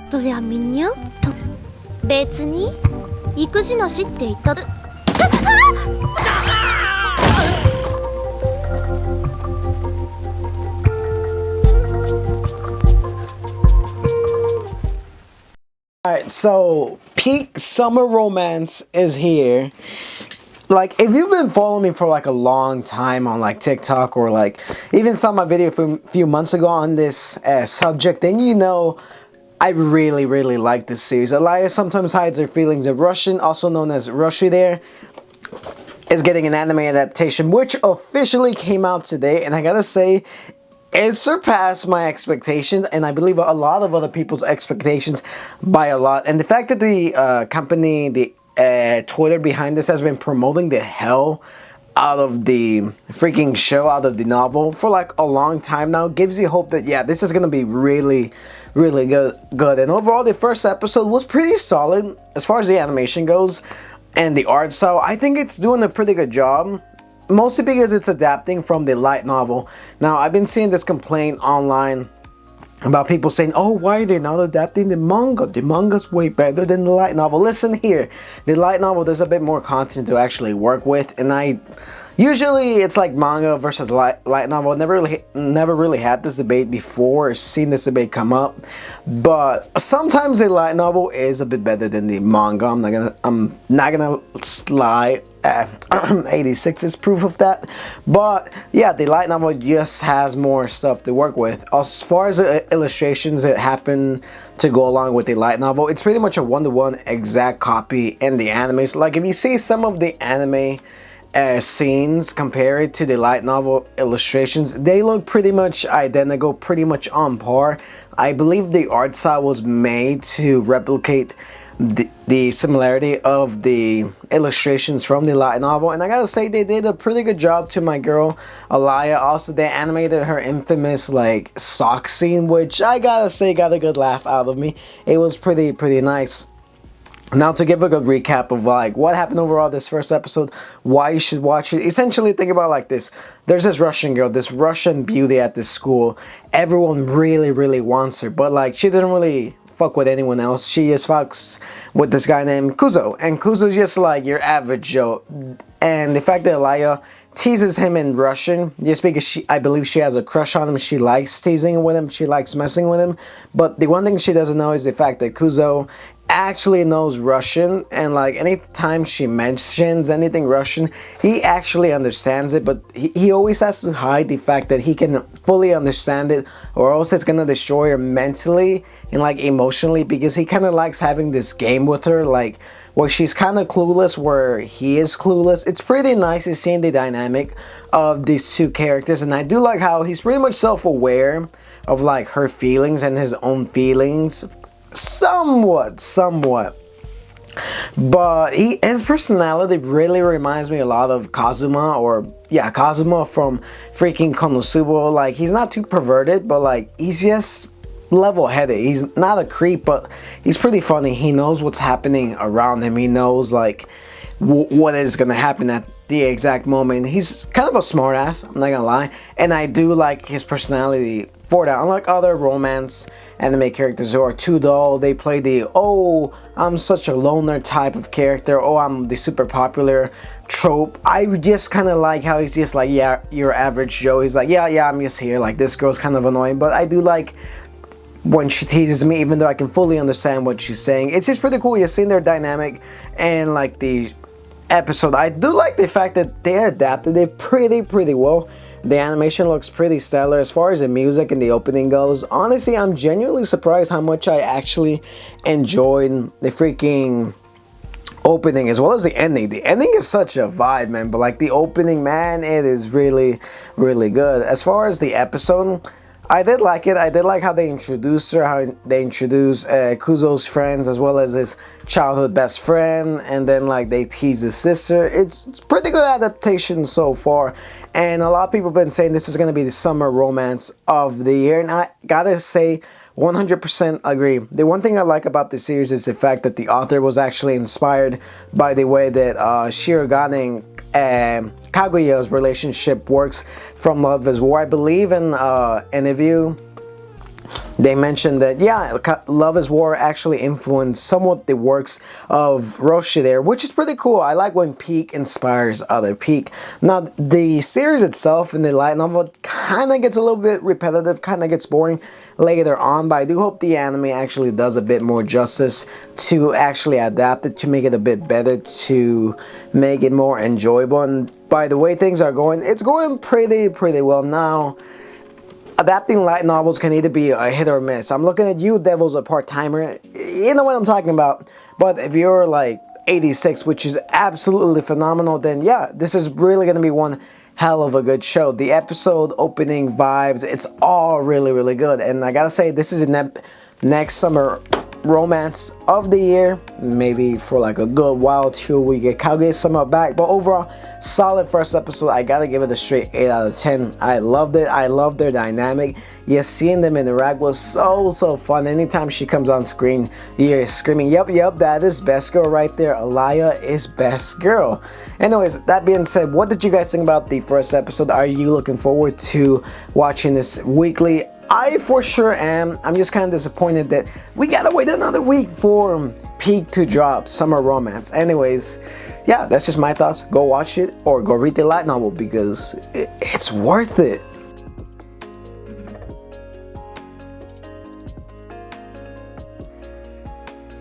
そりゃみにゃと別に育児なしって言ったAlright, so peak summer romance is here. Like, if you've been following me for like a long time on like TikTok or like even saw my video from a few months ago on this subject, then you know I really like this series. Alaya sometimes hides her feelings in Russian, also known as Roshidere, is getting an anime adaptation which officially came out today, and I gotta say it surpassed my expectations, and I believe a lot of other people's expectations by a lot. And the fact that the company, the Twitter behind this has been promoting the hell out of the freaking show, out of the novel for like a long time now, gives you hope that yeah, this is gonna be really good. And overall, the first episode was pretty solid as far as the animation goes and the art style. I think it's doing a pretty good job. Mostly because it's adapting from the light novel. Now, I've been seeing this complaint online about people saying, oh, why are they not adapting the manga? The manga's way better than the light novel. Listen here, the light novel, there's a bit more content to actually work with, and usually it's like manga versus light novel. I never really had this debate before, or seen this debate come up, but sometimes the light novel is a bit better than the manga. I'm not gonna lie. 86 is proof of that, but yeah, the light novel just has more stuff to work with. As far as the illustrations that happen to go along with the light novel, it's pretty much a one-to-one exact copy in the anime. So like if you see some of the anime scenes compared to the light novel illustrations, they look pretty much identical, pretty much on par. I believe the art style was made to replicate the similarity of the illustrations from the light novel, and I gotta say they did a pretty good job to my girl Alaya. Also, they animated her infamous like sock scene, which I gotta say got a good laugh out of me. It was pretty nice. Now, to give a good recap of like what happened overall this first episode, why you should watch it. Essentially, think about it like this: there's this Russian girl, this Russian beauty at this school. Everyone really wants her, but like she doesn't really fuck with anyone else. She just fucks with this guy named Kuzo, and Kuzo's just like your average Joe. And the fact that Alaya teases him in Russian just because I believe she has a crush on him. She likes teasing with him, she likes messing with him, but the one thing she doesn't know is the fact that Kuzo actually knows Russian, and like anytime she mentions anything Russian, he actually understands it, but he always has to hide the fact that he can fully understand it, or else it's gonna destroy her mentally and like emotionally, because he kind of likes having this game with her, like where she's kind of clueless where he is clueless. It's pretty nice to see the dynamic of these two characters, and I do like how he's pretty much self-aware of like her feelings and his own feelings. Somewhat, but his personality really reminds me a lot of Kazuma, Kazuma from freaking Konosuba. Like, he's not too perverted, but like he's just level-headed. He's not a creep, but he's pretty funny. He knows what's happening around him. He knows like what is gonna happen at the exact moment. He's kind of a smartass, I'm not gonna lie, and I do like his personality for that. Unlike other romance anime characters who are too dull, they play the "oh, I'm such a loner" type of character, "oh, I'm the super popular" trope. I just kind of like how he's just like, yeah, your average Joe. He's like, yeah, I'm just here. Like, this girl's kind of annoying, but I do like when she teases me, even though I can fully understand what she's saying. It's just pretty cool. You've seen their dynamic and like the episode. I do like the fact that they adapted it pretty well. The animation looks pretty stellar. As far as the music and the opening goes, honestly, I'm genuinely surprised how much I actually enjoyed the freaking opening as well as the ending. The ending is such a vibe, man, but like the opening, man, it is really good. As far as the episode, I did like it. I did like how they introduced her, how they introduced Kuzo's friends as well as his childhood best friend, and then like they tease his sister. It's pretty good adaptation so far, and a lot of people have been saying this is going to be the summer romance of the year, and I gotta say 100% agree. The one thing I like about the series is the fact that the author was actually inspired by the way that Shirogane and Kaguya's relationship works from Love is War. I believe in an interview they mentioned that, yeah, Love is War actually influenced somewhat the works of Roshidere, which is pretty cool. I like when Peak inspires other Peak. Now, the series itself in the light novel kind of gets a little bit repetitive, kind of gets boring later on, but I do hope the anime actually does a bit more justice to actually adapt it, to make it a bit better, to make it more enjoyable. And by the way things are going, it's going pretty well now. Adapting light novels can either be a hit or miss. I'm looking at you, Devil's a part-timer. You know what I'm talking about. But if you're like 86, which is absolutely phenomenal, then yeah, this is really going to be one hell of a good show. The episode opening vibes, it's all really good. And I gotta say, this is the next summer romance of the year, maybe for like a good while till we get Kaguya-sama back. But overall, solid first episode. I gotta give it a straight 8 out of 10. I loved it. I loved their dynamic. Yeah, seeing them interact was so fun. Anytime she comes on screen, you're screaming, yep, that is best girl right there. Alaya is best girl. Anyways, that being said, what did you guys think about the first episode? Are you looking forward to watching this weekly? I for sure am. I'm just kind of disappointed that we gotta wait another week for Peak to drop Summer Romance. Anyways, yeah, that's just my thoughts. Go watch it or go read the light novel because it's worth it.